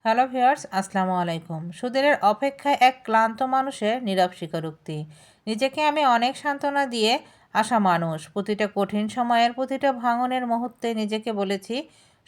Hello viewers, আসসালামু আলাইকুম। সুদিনের অপেক্ষায় এক ক্লান্ত মানুষের নীরব স্বীকারোক্তি। নিজেকে আমি অনেক সান্ত্বনা দিয়ে আসা মানুষ। প্রতিটা কঠিন সময়ের প্রতিটা ভাঙনের মুহূর্তে নিজেকে বলেছি,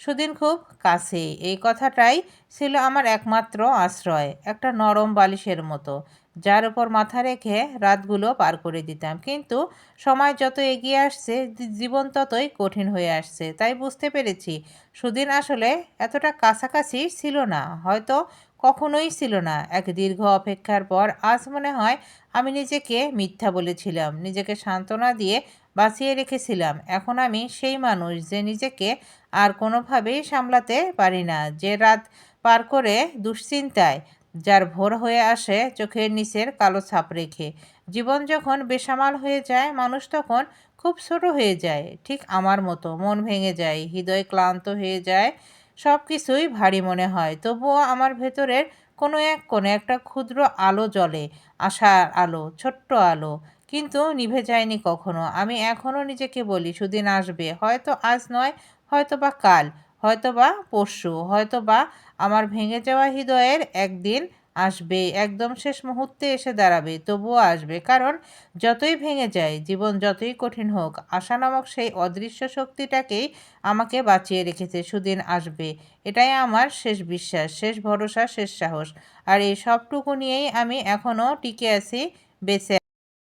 সুদিন খুব কাছেই। এই কথাটাই ছিল আমার একমাত্র আশ্রয়, একটা নরম বালিশের মতো, যার উপর মাথা রেখে রাতগুলো পার করে দিতাম। কিন্তু সময় যত এগিয়ে আসছে, জীবন ততই কঠিন হয়ে আসছে। তাই বুঝতে পেরেছি, সুদিন আসলে এতটা কাছাকাছি ছিল না, হয়তো কখনোই ছিল না। এক দীর্ঘ অপেক্ষার পর আজ মনে হয় আমি নিজেকে মিথ্যা বলেছিলাম, নিজেকে সান্ত্বনা দিয়ে বাঁচিয়ে রেখেছিলাম। এখন আমি সেই মানুষ যে নিজেকে আর কোনোভাবেই সামলাতে পারি না, যে রাত পার করে দুশ্চিন্তায়, যার ভোর হয়ে আসে চোখের নিচের কালো ছাপ রেখে। জীবন যখন বেসামাল হয়ে যায়, মানুষ তখন খুব ছোট হয়ে যায়, ঠিক আমার মতো। মন ভেঙে যায়, হৃদয় ক্লান্ত হয়ে যায়, সব কিছুই ভারী মনে হয়। তবুও আমার ভেতরের কোনো এক কোণে একটা ক্ষুদ্র আলো জ্বলে, আশার আলো, ছোট্ট আলো, কিন্তু নিভে যায়নি কখনো। আমি এখনও নিজেকে বলি, সুদিন আসবে, হয়তো আজ নয়, হয়তো বা কাল, হয়তো বা পরশু, হয়তো বা আমার ভেঙে যাওয়া হৃদয়ের একদিন আসবে, একদম শেষ মুহূর্তে এসে দাঁড়াবে, তবুও আসবে। কারণ যতই ভেঙে যায়, জীবন যতই কঠিন হোক, আশা নামক সেই অদৃশ্য শক্তিটাকেই আমাকে বাঁচিয়ে রেখেছে। সুদিন আসবে, এটাই আমার শেষ বিশ্বাস, শেষ ভরসা, শেষ সাহস। আর এই সবটুকু নিয়েই আমি এখনও টিকে আছি, বেঁচে